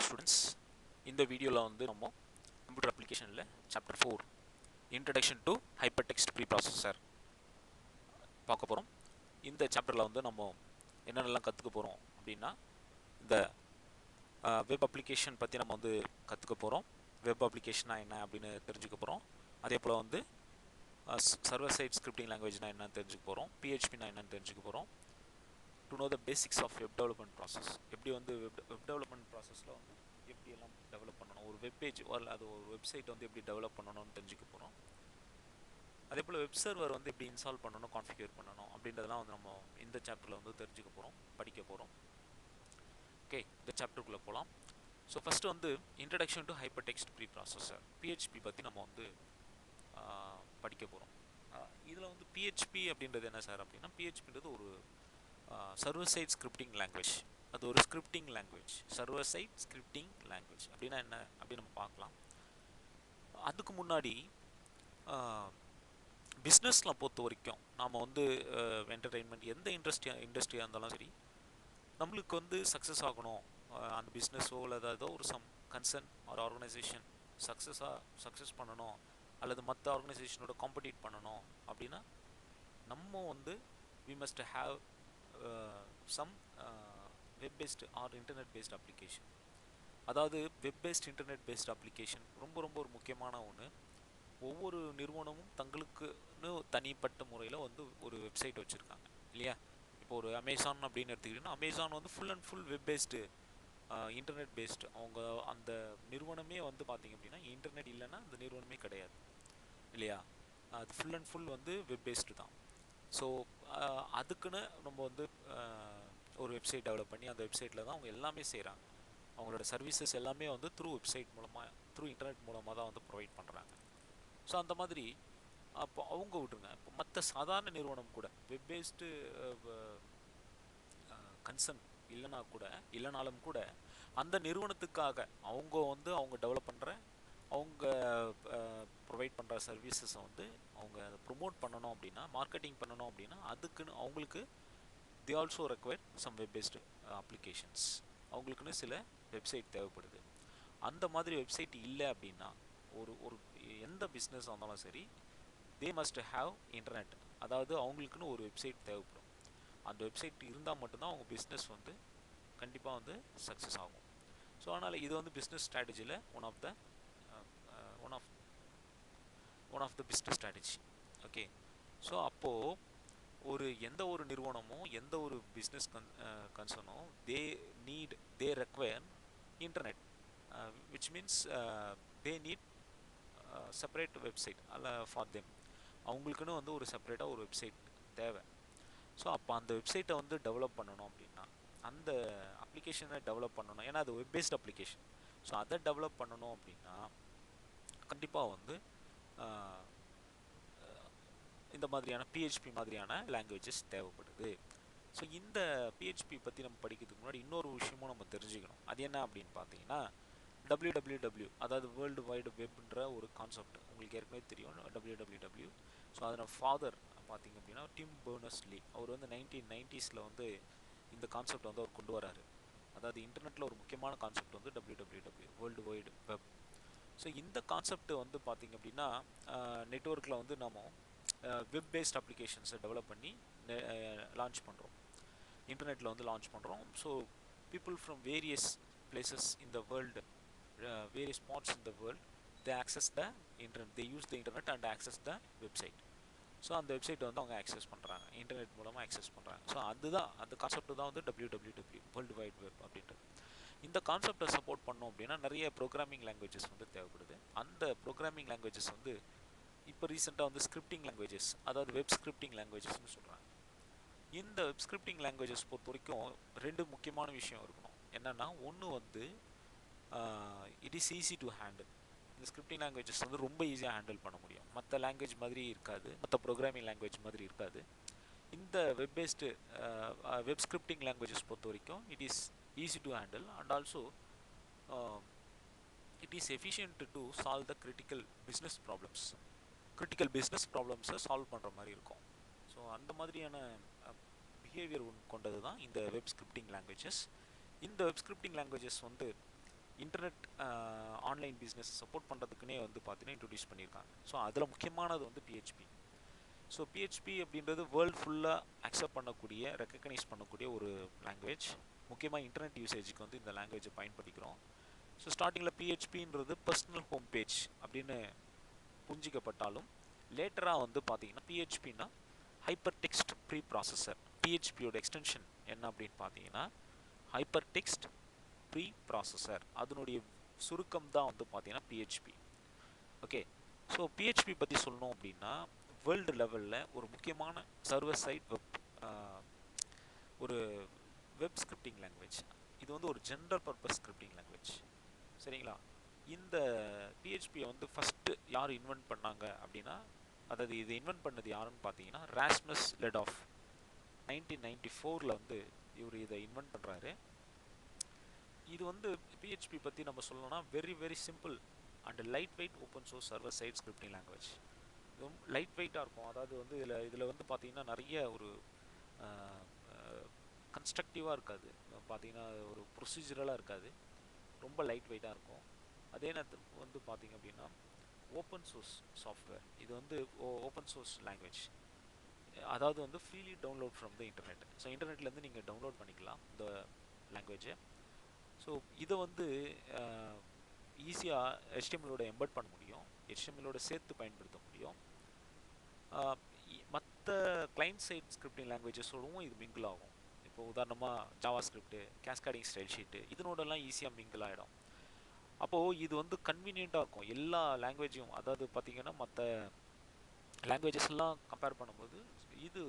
students. இந்த வீடியோல வந்து நம்ம கம்ப்யூட்டர் அப்ளிகேஷன்ல chapter 4 introduction to hypertext preprocessor பார்க்க போறோம். இந்த சாப்டர்ல வந்து நம்ம என்னென்னலாம் கத்துக்க போறோம் அப்படின்னா இந்த வெப் அப்ளிகேஷன் பத்தி நம்ம வந்து கத்துக்க போறோம். வெப் அப்ளிகேஷனா என்ன அப்படின்னு தெரிஞ்சுக்க போறோம். அதே போல வந்து சர்வர் சைட் ஸ்கிரிப்டிங் லாங்குவேஜ்னா என்னன்னு தெரிஞ்சுக்க போறோம். PHP னா என்னன்னு தெரிஞ்சுக்க போறோம். To know the basics of web development process. எப்படி வந்து வெப் டெவலப்மெண்ட் ப்ராசஸ்ல வந்து எப்படி எல்லாம் டெவலப் பண்ணணும், ஒரு வெப் பேஜ் அது ஒரு வெப்சைட் வந்து எப்படி டெவலப் பண்ணணும்னு தெரிஞ்சுக்க போகிறோம். அதே போல் வெப் சர்வர் வந்து எப்படி இன்ஸ்டால் பண்ணணும், கான்ஃபிகர் பண்ணணும் அப்படின்றதெல்லாம் வந்து நம்ம இந்த சாப்டரில் வந்து தெரிஞ்சுக்க போகிறோம், படிக்க போகிறோம். ஓகே, இந்த சாப்டருக்குள்ளே போகலாம். ஸோ ஃபஸ்ட்டு வந்து introduction to hyper text pre processor PHP பற்றி நம்ம வந்து படிக்க போகிறோம். இதில் வந்து PHP அப்படின்றது என்ன சார் அப்படின்னா, PHPன்றது ஒரு சர்வர் சைட் ஸ்கிரிப்டிங் லாங்குவேஜ். அது ஒரு scripting language. Server side scripting language அப்படின்னா என்ன அப்படின்னு நம்ம பார்க்கலாம். அதுக்கு முன்னாடி பிஸ்னஸில் பொறுத்த வரைக்கும் நாம் வந்து என்டர்டெயின்மெண்ட் எந்த இண்டஸ்ட்ரியாக இருந்தாலும் சரி, நம்மளுக்கு வந்து சக்ஸஸ் ஆகணும், அந்த பிஸ்னஸோ இல்லை ஏதோ ஒரு சம் கன்சர்ன் ஒரு ஆர்கனைசேஷன் சக்ஸஸ் பண்ணணும் அல்லது மற்ற ஆர்கனைசேஷனோட காம்படிட் பண்ணணும் அப்படின்னா நம்ம வந்து we must have some web based or internet based application. அதாவது web based internet based application ரொம்ப ஒரு முக்கியமான ஒன்று. ஒவ்வொரு நிறுவனமும் தங்களுக்குன்னு தனிப்பட்ட முறையில் வந்து ஒரு வெப்சைட் வச்சுருக்காங்க இல்லையா. இப்போ ஒரு அமேசான் அப்படின்னு எடுத்துக்கிட்டிங்கன்னா, அமேசான் வந்து full and full web based internet based. அவங்க அந்த நிறுவனமே வந்து பார்த்திங்க அப்படின்னா இன்டர்நெட் இல்லைன்னா அந்த நிறுவனமே கிடையாது இல்லையா. அது ஃபுல் அண்ட் ஃபுல் வந்து வெப் பேஸ்டு தான். ஸோ அதுக்குன்னு நம்ம வந்து ஒரு வெப்சைட் டெவலப் பண்ணி அந்த வெப்சைட்டில் தான் அவங்க எல்லாமே செய்கிறாங்க. அவங்களோட சர்வீசஸ் எல்லாமே வந்து த்ரூ வெப்சைட் மூலமாக, த்ரூ இன்டர்நெட் மூலமாக தான் வந்து ப்ரொவைட் பண்ணுறாங்க. ஸோ அந்த மாதிரி அப்போ அவங்க விட்டுருங்க, இப்போ மற்ற சாதாரண நிறுவனம் கூட வெப் பேஸ்டு கன்சர்ன் இல்லைனாலும் கூட அந்த நிறுவனத்துக்காக அவங்க டெவலப் பண்ணுற, அவங்க ப்ரொவைட் பண்ணுற சர்வீசஸை வந்து அவங்க அதை ப்ரொமோட் பண்ணணும் அப்படின்னா, மார்க்கெட்டிங் பண்ணணும் அப்படின்னா, அதுக்குன்னு அவங்களுக்கு they also require some web based applications. அவங்களுக்குன்னு சில வெப்சைட் தேவைப்படுது. அந்த மாதிரி வெப்சைட் இல்லை அப்படின்னா ஒரு எந்த பிஸ்னஸ் இருந்தாலும் சரி, they must have இன்டர்நெட். அதாவது அவங்களுக்குன்னு ஒரு வெப்சைட் தேவைப்படும். அந்த வெப்சைட் இருந்தால் மட்டும்தான் அவங்க பிஸ்னஸ் வந்து கண்டிப்பாக வந்து சக்ஸஸ் ஆகும். ஸோ அதனால் இது வந்து பிஸ்னஸ் ஸ்ட்ராட்டஜியில் one of the business strategy. Okay, so அப்போது எந்த ஒரு நிறுவனமும் எந்த ஒரு பிஸ்னஸ் கன்சர்னும் they require internet, which means they need separate website அல்ல ஃபார் தெம். அவங்களுக்குன்னு வந்து ஒரு செப்பரேட்டாக ஒரு வெப்சைட் தேவை. ஸோ அப்போ அந்த வெப்சைட்டை வந்து டெவலப் பண்ணணும் அப்படின்னா, அந்த அப்ளிகேஷனை டெவலப் பண்ணணும், ஏன்னா அது வெப் பேஸ்ட் அப்ளிகேஷன். ஸோ அதை டெவலப் பண்ணணும் அப்படின்னா கண்டிப்பாக வந்து இந்த மாதிரியான PHP மாதிரியான லாங்குவேஜஸ் தேவைப்படுது. ஸோ இந்த PHP பற்றி நம்ம படிக்கிறதுக்கு முன்னாடி இன்னொரு விஷயமும் நம்ம தெரிஞ்சுக்கணும். அது என்ன அப்படின்னு பார்த்தீங்கன்னா, www, அதாவது வேர்ல்டு வைடு வெப்ன்ற ஒரு கான்செப்ட் உங்களுக்கு ஏற்கனவே தெரியும். www. ஸோ அதோட ஃபாதர் பார்த்தீங்க அப்படின்னா டிம் பெர்னர்ஸ்-லீ. அவர் வந்து 1990s வந்து இந்த கான்செப்ட் வந்து அவர் கொண்டு வராரு. அதாவது இன்டர்நெட்டில் ஒரு முக்கியமான கான்செப்ட் வந்து www, world wide web. So இந்த கான்செப்ட் வந்து பார்த்திங்க அப்படின்னா நெட்வொர்க்கில் வந்து நம்ம வெப் பேஸ்ட் அப்ளிகேஷன்ஸை டெவலப் பண்ணி லான்ச் பண்ணுறோம், இன்டர்நெட்டில் வந்து லான்ச் பண்ணுறோம். So people from various places in the world, various spots in the world, they access the internet, they use the internet and access the website. So அந்த வெப்சைட்டை வந்து அவங்க access பண்ணுறாங்க, இன்டர்நெட் மூலமாக ஆக்சஸ் பண்ணுறாங்க. ஸோ அந்த concept தான் வந்து www, வேர்ல்டு வைட் வெப் அப்படின்றது. இந்த கான்செப்டை சப்போர்ட் பண்ணோம் அப்படின்னா நிறைய ப்ரோக்ராமிங் லாங்குவேஜஸ் வந்து தேவைப்படுது. அந்த ப்ரோக்ராமிங் லாங்குவேஜஸ் வந்து இப்போ ரீசெண்டாக வந்து ஸ்கிரிப்டிங் லாங்குவேஜஸ், அதாவது வெப் ஸ்கிரிப்டிங் லாங்குவேஜஸ்னு சொல்கிறாங்க. இந்த வெப் ஸ்கிரிப்டிங் லாங்குவேஜஸ் பொறுத்த வரைக்கும் ரெண்டு முக்கியமான விஷயம் இருக்கணும். என்னென்னா, ஒன்று வந்து it is easy to handle. இந்த ஸ்கிரிப்டிங் லாங்குவேஜஸ் வந்து ரொம்ப ஈஸியாக ஹேண்டில் பண்ண முடியும். மற்ற லாங்குவேஜ் மாதிரி இருக்காது, மற்ற ப்ரோக்ராமிங் லாங்குவேஜ் மாதிரி இருக்காது. இந்த web based web scripting languages பொறுத்த வரைக்கும் it is easy to handle and also it is efficient to solve the critical business problems solve பண்ணுற மாதிரி இருக்கும். ஸோ அந்த மாதிரியான பிஹேவியர் கொண்டது தான் இந்த வெப் ஸ்கிரிப்டிங் லாங்குவேஜஸ். இந்த வெப் ஸ்கிரிப்டிங் லாங்குவேஜஸ் வந்து இன்டர்நெட் ஆன்லைன் பிஸ்னஸ் சப்போர்ட் பண்ணுறதுக்குனே வந்து பார்த்தீங்கன்னா இன்ட்ரடியூஸ் பண்ணியிருக்காங்க. ஸோ அதில் முக்கியமானது வந்து பிஹெச்பி. ஸோ பிஹெச்பி அப்படின்றது வேர்ல்டு ஃபுல்லாக அக்செப்ட் பண்ணக்கூடிய, ரெக்கக்னைஸ் பண்ணக்கூடிய ஒரு லாங்குவேஜ். முக்கியமாக இன்டர்நெட் யூசேஜுக்கு வந்து இந்த லாங்குவேஜை பயன்படுத்திக்கிறோம். ஸோ ஸ்டார்டிங்கில் பிஹெச்பின்றது பர்சனல் ஹோம் பேஜ் அப்படின்னு புரிஞ்சிக்கப்பட்டாலும் லேட்டராக வந்து பார்த்தீங்கன்னா பிஹெச்பின்னா ஹைப்பர் டெக்ஸ்ட் ப்ரீ ப்ராசஸர். பிஹெச்பியோட எக்ஸ்டென்ஷன் என்ன அப்படின்னு பார்த்தீங்கன்னா ஹைப்பர் டெக்ஸ்ட் ப்ரீ ப்ராசஸர். அதனுடைய சுருக்கம் தான் வந்து பார்த்தீங்கன்னா பிஹெச்பி. ஓகே, ஸோ பிஹெச்பி பற்றி சொல்லணும் அப்படின்னா வேர்ல்டு லெவலில் ஒரு முக்கியமான சர்வர் சைட் வெப் ஒரு வெப் ஸ்கிரிப்டிங் லாங்குவேஜ். இது வந்து ஒரு ஜென்ரல் பர்பஸ் ஸ்கிரிப்டிங் லாங்குவேஜ். சரிங்களா? இந்த பிஹெச்பியை வந்து ஃபஸ்ட்டு யார் இன்வென்ட் பண்ணாங்க அப்படின்னா, அதாவது இதை இன்வென்ட் பண்ணது யாருன்னு பார்த்தீங்கன்னா ராஸ்மஸ் லெடாஃப். 1994 வந்து இவர் இதை இன்வென்ட் பண்ணுறாரு. இது வந்து பிஹெச்பி பற்றி நம்ம சொல்லணும்னா very very simple and lightweight open source server side scripting language. Light வெயிட்டாக இருக்கும். அதாவது வந்து இதில் வந்து பார்த்தீங்கன்னா நிறைய ஒரு கன்ஸ்ட்ரக்டிவாக இருக்காது, பார்த்தீங்கன்னா ஒரு ப்ரொசீஜரலாக இருக்காது, ரொம்ப லைட் வெயிட்டாக இருக்கும். அதே நேரத்தில் வந்து பார்த்தீங்க அப்படின்னா ஓப்பன் சோர்ஸ் சாஃப்ட்வேர். இது வந்து ஓப்பன் சோர்ஸ் லாங்குவேஜ், அதாவது வந்து freely download from the internet. So இன்டர்நெட்லேருந்து நீங்கள் டவுன்லோட் பண்ணிக்கலாம் இந்த லாங்குவேஜை. ஸோ இதை வந்து ஈஸியாக HTML-ஓட எம்பெட் பண்ண முடியும், HTML-ஓட சேர்த்து பயன்படுத்த முடியும். மற்ற கிளைண்ட் சைட் ஸ்கிரிப்டிங் லாங்குவேஜஸோடவும் இது மிங்கிள் ஆகும். இப்போ உதாரணமாக JavaScript, cascading style sheet இதனோடலாம் ஈஸியாக மிங்கிள் ஆகிடும். அப்போது இது வந்து கன்வீனியண்ட்டாக இருக்கும் எல்லா லாங்குவேஜும். அதாவது பார்த்திங்கன்னா மற்ற லாங்குவேஜஸ்லாம் கம்பேர் பண்ணும்போது இது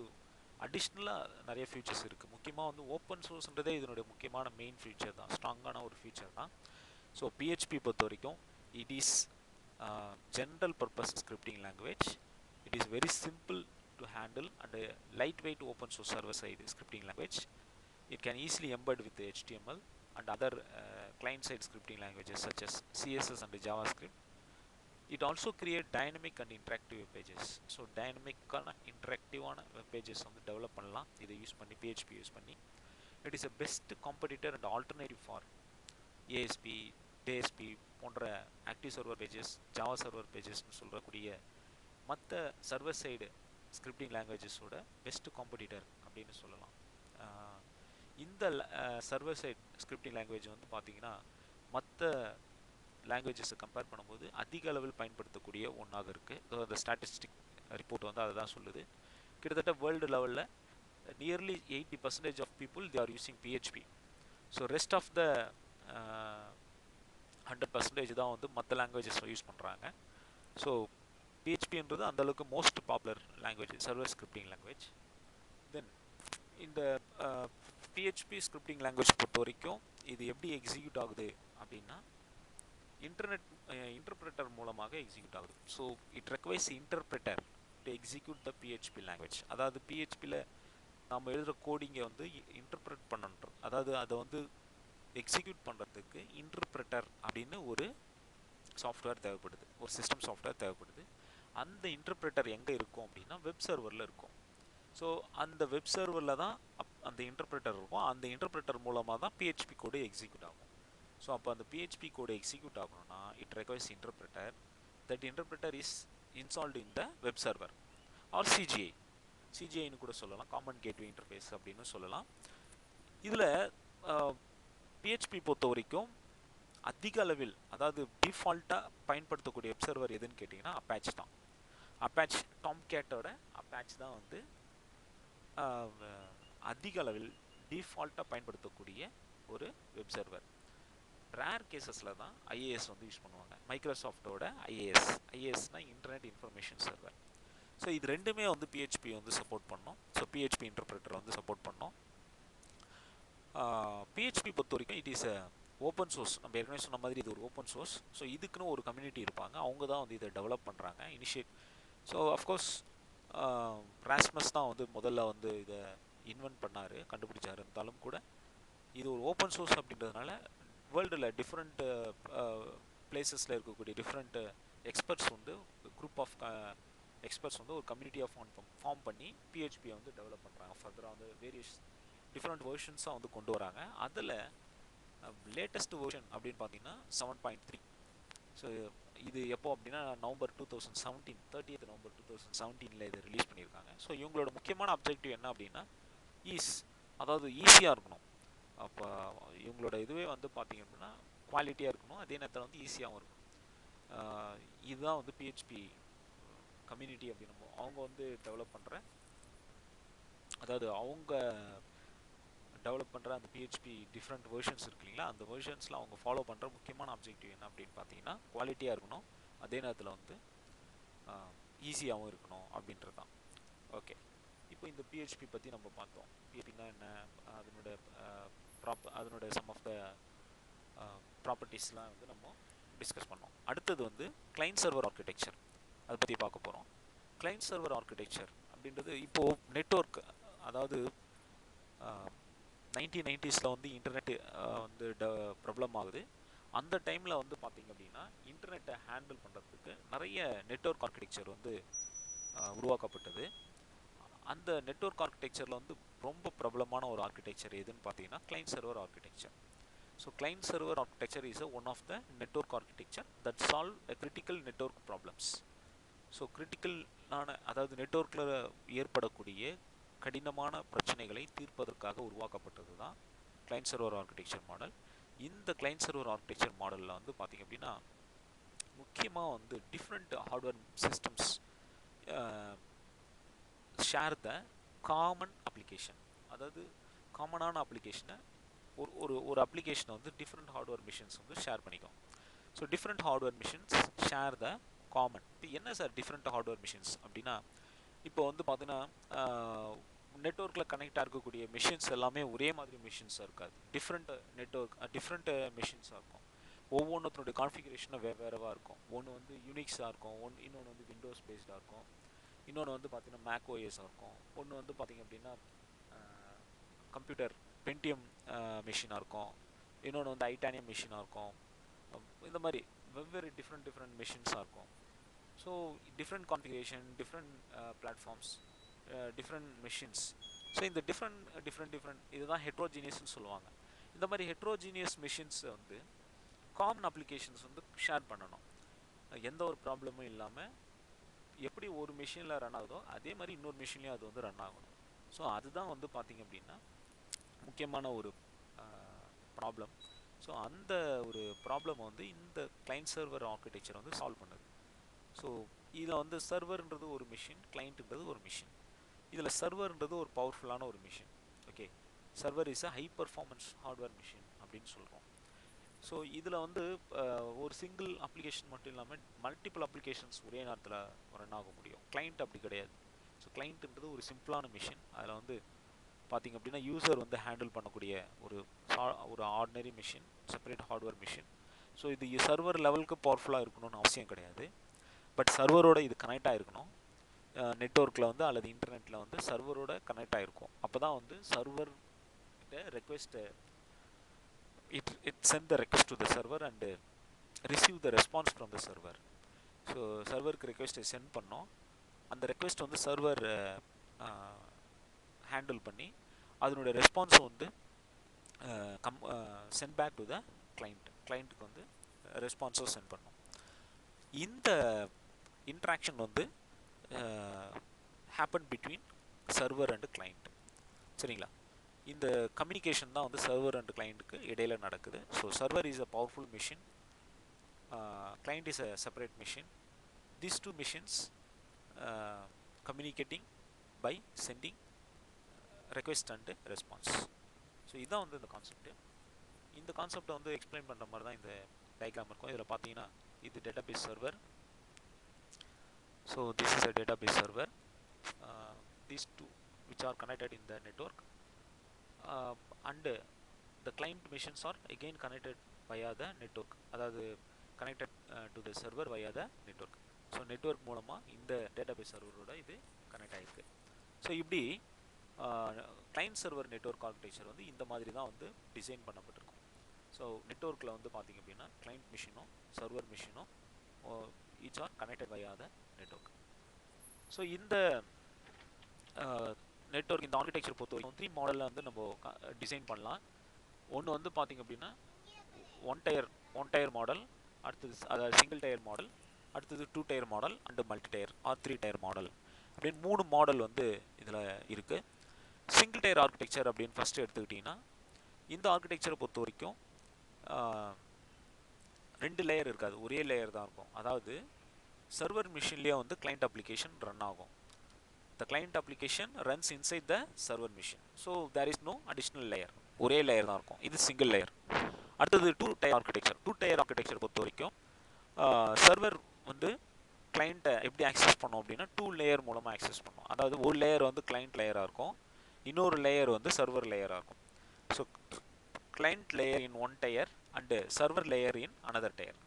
அடிஷ்னலாக நிறைய ஃபியூச்சர்ஸ் இருக்குது. முக்கியமாக வந்து ஓப்பன் சோர்ஸ்ன்றதே இதனுடைய முக்கியமான மெயின் ஃபியூச்சர் தான், ஸ்ட்ராங்கான ஒரு ஃபியூச்சர் தான். ஸோ பிஹெச்பி பொறுத்த வரைக்கும் it is general purpose scripting language. It is very simple to handle and a lightweight open source server side scripting language. It can easily embed with the HTML and other client side scripting languages such as CSS and JavaScript. It also create dynamic and interactive web pages. So dynamic and interactive web pages வந்து develop பண்ணலாம் இதை use பண்ணி, PHP use பண்ணி. It is a best competitor and alternative for ASP, DSP போன்ற active server pages, Java server பேஜஸ்னு சொல்கிறக்கூடிய மற்ற server side scripting லாங்குவேஜஸோட பெஸ்ட் காம்படிட்டர் அப்படின்னு சொல்லலாம். இந்த சர்வர் சைட் ஸ்கிரிப்டிங் லாங்குவேஜ் வந்து பார்த்திங்கன்னா மற்ற லாங்குவேஜஸை கம்பேர் பண்ணும்போது அதிக அளவில் பயன்படுத்தக்கூடிய ஒன்றாக இருக்குது. அந்த ஸ்டாட்டிஸ்டிக் ரிப்போர்ட் வந்து அதை தான் சொல்லுது. கிட்டத்தட்ட வேர்ல்டு லெவலில் nearly 80% of people they are using PHP. So rest of the 100% தான் வந்து மற்ற லாங்குவேஜஸ் யூஸ் பண்ணுறாங்க. ஸோ பிஹெச்பின்றது அந்தளவுக்கு most popular language, server scripting language. Then இந்த பிஹெச்பி ஸ்கிரிப்டிங் லாங்குவேஜ் பொறுத்த வரைக்கும் இது எப்படி எக்ஸிக்யூட் ஆகுது அப்படின்னா இன்டர்பிரட்டர் மூலமாக எக்ஸிக்யூட் ஆகுது. So it requires interpreter to execute the PHP language. அதாவது பிஹெச்பியில் நம்ம எழுதுகிற கோடிங்கை வந்து இன்டர்பிரட் பண்ணணும். அதாவது அதை வந்து எக்ஸிக்யூட் பண்ணுறதுக்கு இன்டர்பிரட்டர் அப்படின்னு ஒரு சாஃப்ட்வேர் தேவைப்படுது, ஒரு சிஸ்டம் சாஃப்ட்வேர் தேவைப்படுது. அந்த இன்டர்பிரட்டர் எங்கே இருக்கும் அப்படின்னா வெப் சர்வரில் இருக்கும். ஸோ அந்த வெப் சர்வரில் தான் அந்த இன்டர்பிரட்டர் இருக்கும். அந்த இன்டர்பிரட்டர் மூலமாக தான் பிஹெச்பி கோடு எக்ஸிக்யூட் ஆகும். ஸோ அப்போ அந்த பிஹெச்பி கோடு எக்ஸிக்யூட் ஆகணும்னா it requires interpreter. That interpreter is installed in the web server or CGI, சிஜிஐன்னு கூட சொல்லலாம், காமன் கேட்வே இன்டர்ஃபேஸ் அப்படின்னு சொல்லலாம். இதில் பிஹெச்பி பொறுத்த வரைக்கும் அதிக அளவில், அதாவது டிஃபால்ட்டாக பயன்படுத்தக்கூடிய வெப் சர்வர் எதுன்னு கேட்டிங்கன்னா அப்பாச் தான். அப்பாச், டாம்கேட்டோட அப்பாச் தான் வந்து அதிக அளவில் டிஃபால்ட்டாக பயன்படுத்தக்கூடிய ஒரு வெப் சர்வர். ரேர் கேசஸில் தான் ஐஏஎஸ் வந்து யூஸ் பண்ணுவாங்க. மைக்ரோசாஃப்டோட ஐஏஎஸ்னால் இன்டர்நெட் இன்ஃபர்மேஷன் சர்வர். ஸோ இது ரெண்டுமே வந்து பிஹெச்பி வந்து சப்போர்ட் பண்ணோம். ஸோ பிஹெச்பி இன்டர்பிரட்டர் வந்து சப்போர்ட் பண்ணோம். பிஹெச்பி பொறுத்த வரைக்கும் இட் இஸ் ஓப்பன் சோர்ஸ். நம்ம ஏற்கனவே சொன்ன மாதிரி இது ஒரு ஓப்பன் சோர்ஸ். ஸோ இதுக்குன்னு ஒரு கம்யூனிட்டி இருப்பாங்க, அவங்க தான் வந்து இதை டெவலப் பண்ணுறாங்க, இனிஷியேட். ஸோ அஃப்கோர்ஸ் ராஸ்மஸ் தான் வந்து முதல்ல வந்து இதை இன்வென்ட் பண்ணார், கண்டுபிடிச்சார். இருந்தாலும் கூட இது ஒரு ஓப்பன் சோர்ஸ் அப்படின்றதுனால வேர்ல்டில் டிஃப்ரெண்ட் பிளேசஸில் இருக்கக்கூடிய டிஃப்ரெண்ட் எக்ஸ்பர்ட்ஸ் வந்து குரூப் ஆஃப் எக்ஸ்பர்ட்ஸ் வந்து ஒரு கம்யூனிட்டியாக ஃபார்ம் பண்ணி பிஹெச்பியை வந்து டெவலப் பண்ணுறாங்க. ஃபர்தராக வந்து வேரியஸ் டிஃப்ரெண்ட் வெர்ஷன்ஸாக வந்து கொண்டு வராங்க. அதில் லேட்டஸ்ட் வெர்ஷன் அப்படின்னு பார்த்தீங்கன்னா 7.3. ஸோ இது எப்போ அப்படின்னா நவம்பர் 2017, 30th நவம்பர் 2017 இதை ரிலீஸ் பண்ணியிருக்காங்க. ஸோ இவங்களோட முக்கியமான அப்ஜெக்டிவ் என்ன அப்படின்னா அதாவது ஈஸியாக இருக்கணும். அப்போ இவங்களோட இதுவே வந்து பார்த்தீங்க அப்படின்னா குவாலிட்டியாக இருக்கணும், அதே நேரத்தில் வந்து ஈஸியாகவும் இருக்கணும். இதுதான் வந்து பிஹெச்பி கம்யூனிட்டி அப்படின்னு அவங்க வந்து டெவலப் பண்ணுற, அதாவது அவங்க டெவலப் பண்ணுற அந்த பிஹெச்பி டிஃப்ரெண்ட் வெர்ஷன்ஸ் இருக்கு இல்லைங்களா, அந்த வெர்ஷன்ஸில் அவங்க ஃபாலோ பண்ணுற முக்கியமான அப்ஜெக்டிவ் என்ன அப்படின்னு பார்த்தீங்கன்னா குவாலிட்டியாக இருக்கணும், அதே நேரத்தில் வந்து ஈஸியாகவும் இருக்கணும் அப்படின்றது தான். ஓகே, இப்போ இந்த பிஹெச்பி பற்றி நம்ம பார்த்தோம். பிஹெச்பின்னா என்ன, அதனோட சம் ஆஃப் த ப்ராப்பர்ட்டிஸ்லாம் வந்து நம்ம டிஸ்கஸ் பண்ணோம். அடுத்தது வந்து கிளைண்ட் சர்வர் ஆர்கிடெக்சர், அதை பற்றி பார்க்க போகிறோம். கிளைண்ட் சர்வர் ஆர்கிடெக்சர் அப்படின்றது இப்போது நெட்வொர்க், அதாவது 1990s வந்து இன்டர்நெட் வந்து ப்ராப்ளம் ஆகுது. அந்த டைமில் வந்து பார்த்திங்க அப்படின்னா இன்டர்நெட்டை ஹேண்டில் பண்ணுறதுக்கு நிறைய நெட்வொர்க் ஆர்கிடெக்சர் வந்து உருவாக்கப்பட்டது. அந்த நெட்வொர்க் ஆர்கிடெக்சரில் வந்து ரொம்ப பிரபலமான ஒரு ஆர்கிடெக்சர் எதுன்னு பார்த்தீங்கன்னா client server architecture. So client server architecture is one of the network architecture that solve critical network problems. So கிரிட்டிக்கலான, அதாவது நெட்வொர்க்கில் ஏற்படக்கூடிய கடினமான பிரச்சனைகளை தீர்ப்பதற்காக உருவாக்கப்பட்டது தான் கிளைண்ட் சர்வர் ஆர்கிடெக்சர் மாடல். இந்த கிளைண்ட் சர்வர் ஆர்கிடெக்சர் மாடலில் வந்து பார்த்திங்க அப்படின்னா முக்கியமாக வந்து different hardware systems share the common application, அதாவது காமனான அப்ளிகேஷனை ஒரு அப்ளிகேஷனை வந்து டிஃப்ரெண்ட் ஹார்ட்வேர் மிஷின்ஸ் வந்து ஷேர் பண்ணிக்கும். So different hardware machines share the common. இப்போ என்ன சார் டிஃப்ரெண்ட் ஹார்ட்வேர் மிஷின்ஸ் அப்படின்னா, இப்போ வந்து பார்த்தீங்கன்னா நெட்வொர்க்கில் கனெக்டாக இருக்கக்கூடிய மிஷின்ஸ் எல்லாமே ஒரே மாதிரி மிஷின்ஸாக இருக்காது. டிஃப்ரெண்ட் மிஷின்ஸாக இருக்கும். ஒவ்வொன்றத்தினுடைய கான்ஃபிகரேஷனும் வேறாவாக இருக்கும். ஒன்று வந்து யூனிக்ஸாக இருக்கும், இன்னொன்று வந்து விண்டோஸ் பேஸ்டாக இருக்கும், இன்னொன்று வந்து பார்த்திங்கன்னா மேக் ஓஎஸாக இருக்கும், ஒன்று வந்து பார்த்திங்க அப்படின்னா கம்ப்யூட்டர் பென்டியம் மிஷினாக இருக்கும், இன்னொன்று வந்து ஐட்டானியம் மிஷினாக இருக்கும். இந்த மாதிரி வெவ்வேறு டிஃப்ரெண்ட் மிஷின்ஸாக இருக்கும். So different configuration, different platforms, different machines. So இந்த டிஃப்ரெண்ட் இதுதான் ஹெட்ரோஜீனியஸ்னு சொல்லுவாங்க. இந்த மாதிரி ஹெட்ரோஜீனியஸ் மிஷின்ஸை வந்து காமன் அப்ளிகேஷன்ஸ் வந்து ஷேர் பண்ணணும். எந்த ஒரு ப்ராப்ளமும் இல்லாமல் எப்படி ஒரு மிஷினில் ரன் ஆகுதோ அதே மாதிரி இன்னொரு மிஷின்லேயும் அது வந்து ரன் ஆகணும். ஸோ அதுதான் வந்து பார்த்திங்க அப்படின்னா முக்கியமான ஒரு ப்ராப்ளம். ஸோ அந்த ஒரு ப்ராப்ளமை வந்து இந்த கிளைண்ட் சர்வர் ஆர்கிடெக்சர் வந்து சால்வ் பண்ணுது. ஸோ இதில் வந்து சர்வர்ன்றது ஒரு மிஷின், கிளைண்ட்டுன்றது ஒரு மிஷின். இதில் சர்வர்ன்றது ஒரு பவர்ஃபுல்லான ஒரு machine. Okay, server is a high performance hardware machine அப்படின்னு சொல்கிறோம். ஸோ இதில் வந்து ஒரு சிங்கிள் அப்ளிகேஷன் மட்டும் இல்லாமல் மல்டிபிள் அப்ளிகேஷன்ஸ் ஒரே நேரத்தில் ரன் ஆக முடியும். கிளைண்ட் அப்படி கிடையாது. ஸோ கிளைண்ட்டுன்றது ஒரு சிம்பிளான மிஷின். அதில் வந்து பார்த்திங்க அப்படின்னா யூசர் வந்து ஹேண்டில் பண்ணக்கூடிய ஒரு ordinary machine, separate hardware machine. So இது சர்வர் லெவலுக்கு பவர்ஃபுல்லாக இருக்கணும்னு அவசியம் கிடையாது. பட் சர்வரோட இது கனெக்ட் ஆகிருக்கணும். நெட்வொர்க்கில் வந்து அல்லது இன்டர்நெட்டில் வந்து சர்வரோட கனெக்ட் ஆகிருக்கும். அப்போ தான் வந்து server request it send the request to the server and receive the response from the server. So சர்வருக்கு ரெக்வெஸ்ட்டை சென்ட் பண்ணோம். அந்த ரெக்வெஸ்ட் வந்து சர்வர் ஹேண்டில் பண்ணி அதனுடைய ரெஸ்பான்ஸை வந்து சென்ட் பேக் டு த கிளைண்ட்டுக்கு வந்து ரெஸ்பான்ஸை சென்ட் பண்ணோம். இந்த இன்ட்ராக்ஷன் வந்து happen between server and client. சரிங்களா? இந்த கம்யூனிகேஷன் தான் வந்து சர்வர் அண்ட் கிளைண்ட்டுக்கு இடையில் நடக்குது. So server is a powerful machine, client is a separate machine. These two machines communicating by sending request and response. So இதுதான் வந்து இந்த கான்செப்ட். இந்த கான்செப்டை வந்து எக்ஸ்பிளைன் பண்ணுற மாதிரி தான் இந்த டயக்ராம் இருக்கும். இதில் பார்த்தீங்கன்னா இது database server. So this is a database server. These two which are connected in the network and the client machines are again connected via the network, அதாவது connected to the server via the network. So network மூலமாக இந்த database சர்வரோட இது connect ஆகிருக்கு. So இப்படி client server network architecture வந்து இந்த மாதிரி தான் வந்து டிசைன் பண்ணப்பட்டிருக்கும். ஸோ நெட்வொர்க்கில் வந்து பார்த்திங்க அப்படின்னா கிளைண்ட் மிஷினும் சர்வர் மிஷினும் each are connected via the network. So இந்த நெட்வொர்க், இந்த ஆர்கிடெக்சர் பொறுத்த வரைக்கும் 3 மாடலில் வந்து நம்ம டிசைன் பண்ணலாம். ஒன்று வந்து பார்த்திங்க அப்படின்னா ஒன் டயர் மாடல், அடுத்தது அதாவது சிங்கிள் டயர் மாடல், அடுத்தது 2 tier model and multi tier or 3 tier model அப்படின்னு 3 மாடல் வந்து இதில் இருக்குது. சிங்கிள் டயர் ஆர்கிடெக்சர் அப்படின்னு ஃபஸ்ட்டு எடுத்துக்கிட்டிங்கன்னா, இந்த ஆர்கிடெக்சரை பொறுத்த வரைக்கும் 2 லேயர் இருக்காது, ஒரே லேயர் தான் இருக்கும். அதாவது சர்வர் மிஷின்லேயே வந்து கிளைண்ட் அப்ளிகேஷன் ரன் ஆகும். The client application runs inside the server machine. So there is no additional layer. ஒரே லேயர் தான் இருக்கும். இது சிங்கிள் லேயர். அடுத்தது 2 டயர் ஆர்கிடெக்சர். 2 டயர் ஆர்கிடெக்சர் பொறுத்த வரைக்கும் சர்வர் வந்து கிளைண்ட்டை எப்படி ஆக்சஸ் பண்ணோம் அப்படின்னா 2 லேயர் மூலமாக ஆக்சஸ் பண்ணோம். அதாவது ஒரு லேயர் வந்து கிளைண்ட் லேயராக இருக்கும், இன்னொரு லேயர் வந்து சர்வர் லேயராக இருக்கும். So client layer in one tier and server layer in another tier.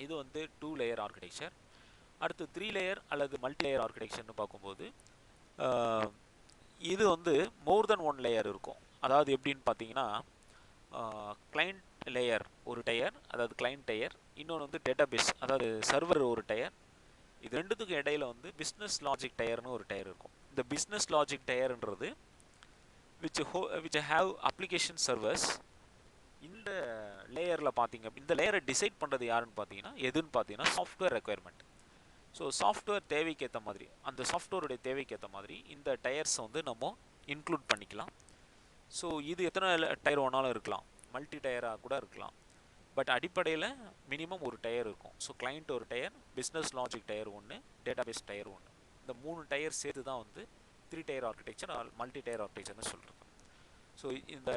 இது வந்து 2 லேயர் ஆர்கிடெக்சர். அடுத்து 3 லேயர் அல்லது மல்டி லேயர் ஆர்கிடெக்சர்னு பார்க்கும்போது இது வந்து மோர் தென் 1 லேயர் இருக்கும். அதாவது எப்படின்னு பார்த்தீங்கன்னா, கிளைண்ட் லேயர் ஒரு டயர், அதாவது கிளைண்ட் டயர், இன்னொன்று வந்து டேட்டாபேஸ் அதாவது சர்வர் ஒரு டயர். இது ரெண்டுத்துக்கும் இடையில வந்து பிஸ்னஸ் லாஜிக் டயர்னு ஒரு டயர் இருக்கும். இந்த பிஸ்னஸ் லாஜிக் டயர்ன்றது விச் ஹேவ் அப்ளிகேஷன் சர்வர்ஸ். இந்த லேயரில் பார்த்தீங்க, இந்த லேயரை டிசைட் பண்ணுறது யாருன்னு பார்த்தீங்கன்னா, எதுன்னு பார்த்தீங்கன்னா சாஃப்ட்வேர் ரெக்குயர்மெண்ட். ஸோ சாஃப்ட்வேர் தேவைக்கு ஏற்ற மாதிரி, அந்த சாஃப்ட்வேருடைய தேவைக்கு ஏற்ற மாதிரி இந்த டயர்ஸை வந்து நம்ம இன்க்ளூட் பண்ணிக்கலாம். ஸோ இது எத்தனை டயர் வேணாலும் இருக்கலாம், மல்டி டயராக கூட இருக்கலாம். பட் அடிப்படையில் மினிமம் ஒரு டயர் இருக்கும். ஸோ கிளைண்ட் ஒரு டயர், பிஸ்னஸ் லாஜிக் டயர் ஒன்று, டேட்டாபேஸ் டயர் ஒன்று. இந்த 3 டயர் சேர்த்து தான் வந்து 3 டயர் ஆர்கிடெக்சர் மல்டி டயர் ஆர்கிடெக்சர்னு சொல்கிறது. ஸோ இந்த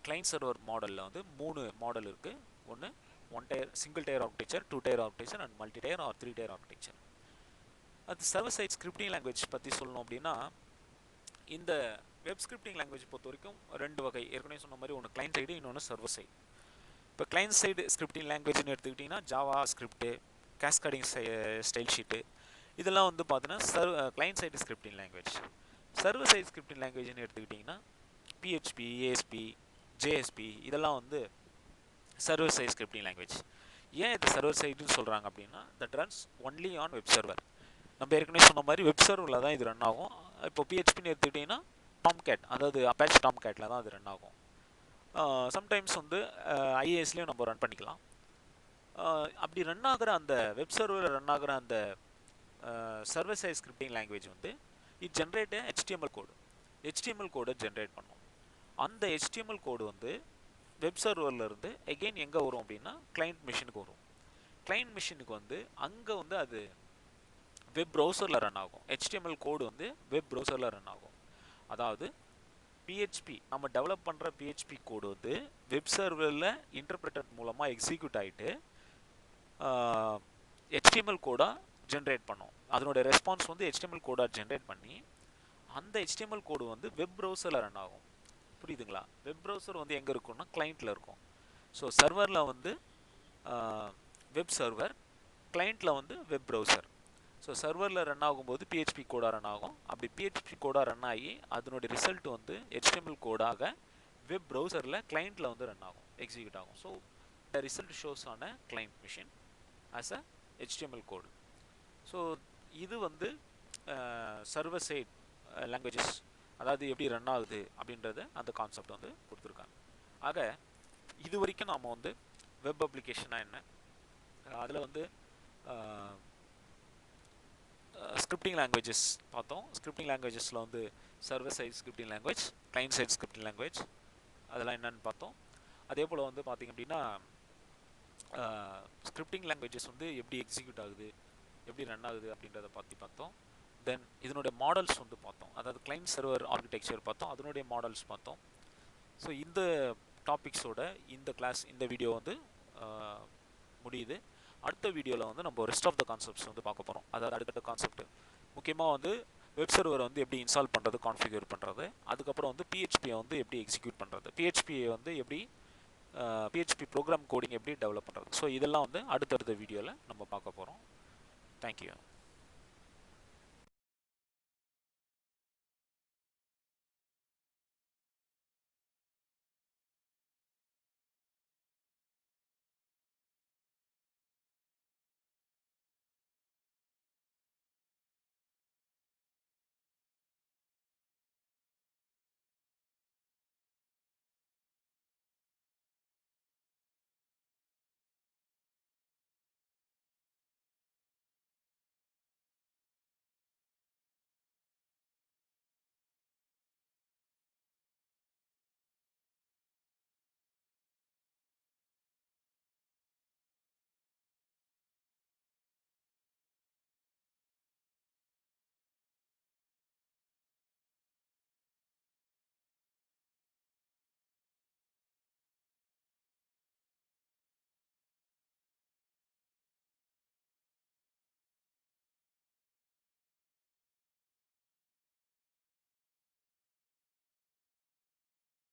கிளைண்ட் சர்வர் மாடலில் வந்து 3 மாடல் இருக்குது. ஒன்று one tier single tier architecture, 2 tier architecture and multi tier or 3 tier architecture. அது சர்வர் சைட் ஸ்கிரிப்டிங் லாங்குவேஜ் பற்றி சொல்லணும் அப்படின்னா, இந்த வெப் ஸ்கிரிப்டிங் லாங்குவேஜ் பொறுத்த வரைக்கும் 2 வகை. ஏற்கனவே சொன்ன மாதிரி ஒன்று கிளைண்ட் சைடு, இன்னொன்று சர்வர் சைடு. இப்போ கிளைண்ட் சைடு ஸ்கிரிப்டிங் லாங்குவேஜ்னு எடுத்துக்கிட்டிங்கன்னா JavaScript, cascading style sheet, இதெல்லாம் வந்து பார்த்தீங்கன்னா client side scripting language. Server side scripting லாங்குவேஜ்னு எடுத்துக்கிட்டிங்கன்னா PHP, ASP, JSP இதெல்லாம் வந்து சர்வர் சைடு ஸ்கிரிப்டிங் லாங்குவேஜ். ஏன் இது சர்வர் சைடுன்னு சொல்கிறாங்க அப்படின்னா, that runs only on web server. நம்ம ஏற்கனவே சொன்ன மாதிரி வெப் சர்வரில் தான் இது ரன் ஆகும். இப்போ PHPன்னு எடுத்துக்கிட்டிங்கன்னா டாம்கேட், அதாவது அப்பாச்சி டாம்கேட்டில் தான் அது ரன் ஆகும். சம்டைம்ஸ் வந்து IASலேயும் நம்ம ரன் பண்ணிக்கலாம். அப்படி ரன் ஆகிற அந்த வெப் சர்வரில் ரன் ஆகிற அந்த சர்வர் சைடு ஸ்கிரிப்டிங் லாங்குவேஜ் வந்து இட் ஜென்ரேட் HTML கோடை ஜென்ரேட் பண்ணும். அந்த HTML கோடு வந்து வெப் சர்வரில் இருந்து எகெயின் எங்கே வரும் அப்படின்னா கிளைண்ட் மிஷினுக்கு வரும். கிளைண்ட் மிஷினுக்கு வந்து அங்கே வந்து அது வெப் ப்ரௌசரில் ரன் ஆகும். HTML கோடு வந்து வெப் ப்ரௌசரில் ரன் ஆகும். அதாவது PHP நம்ம டெவலப் பண்ணுற PHP கோடு வந்து வெப் சர்வரில் இன்டர்பிரட்டர் மூலமாக எக்ஸிக்யூட் ஆகிட்டு HTML கோடாக ஜென்ரேட் பண்ணும். அதனுடைய ரெஸ்பான்ஸ் வந்து HTML கோடாக ஜென்ரேட் பண்ணி அந்த HTML கோடு வந்து வெப் ப்ரௌசரில் ரன் ஆகும். புரியுதுங்களா? வெப் ப்ரௌசர் வந்து எங்கே இருக்கும்னா கிளைண்ட்டில் இருக்கும். ஸோ சர்வரில் வந்து வெப் சர்வர், கிளைண்ட்டில் வந்து வெப் ப்ரௌசர். ஸோ சர்வரில் ரன் ஆகும்போது PHP கோடாக ரன் ஆகும். அப்படி PHP கோடாக ரன் ஆகி அதனுடைய ரிசல்ட் வந்து HTML கோடாக வெப் ப்ரௌசரில் கிளைண்ட்டில் வந்து ரன் ஆகும், எக்ஸிக்யூட் ஆகும். So the result shows on a client machine as a HTML code. So இது வந்து சர்வர் சைட் லாங்குவேஜஸ், அதாவது எப்படி ரன் ஆகுது அப்படின்றத அந்த கான்செப்ட் வந்து கொடுத்துருக்காங்க. ஆக இது வரைக்கும் நாம் வந்து வெப் அப்ளிகேஷனாக என்ன, அதில் வந்து ஸ்கிரிப்டிங் லாங்குவேஜஸ் பார்த்தோம். ஸ்கிரிப்டிங் லாங்குவேஜஸில் வந்து server side scripting language, client side scripting language, அதெல்லாம் என்னென்னு பார்த்தோம். அதே போல் வந்து பார்த்திங்க அப்படின்னா ஸ்கிரிப்டிங் லாங்குவேஜஸ் வந்து எப்படி எக்ஸிக்யூட் ஆகுது, எப்படி ரன் ஆகுது அப்படின்றத பற்றி பார்த்தோம். தென் இதனுடைய மாடல்ஸ் வந்து பார்த்தோம். அதாவது கிளைண்ட் சர்வர் ஆர்கிடெக்சர் பார்த்தோம், அதனுடைய மாடல்ஸ் பார்த்தோம். ஸோ இந்த டாபிக்ஸோட இந்த கிளாஸ், இந்த வீடியோ வந்து முடியுது. அடுத்த வீடியோவில் வந்து நம்ம ரெஸ்ட் ஆஃப் த கான்செப்ட்ஸ் வந்து பார்க்க போகிறோம். அதாவது அடுத்த கான்செப்ட் முக்கியமாக வந்து வெப் சர்வரை வந்து எப்படி இன்ஸ்டால் பண்ணுறது, கான்ஃபிகர் பண்ணுறது, அதுக்கப்புறம் வந்து PHPயை வந்து எப்படி எக்ஸிக்யூட் பண்ணுறது, PHPயை வந்து எப்படி PHP ப்ரோக்ராம் கோடிங் எப்படி டெவலப் பண்ணுறது. ஸோ இதெல்லாம் வந்து அடுத்தடுத்த வீடியோவில் நம்ம பார்க்க போகிறோம். தேங்க்யூ.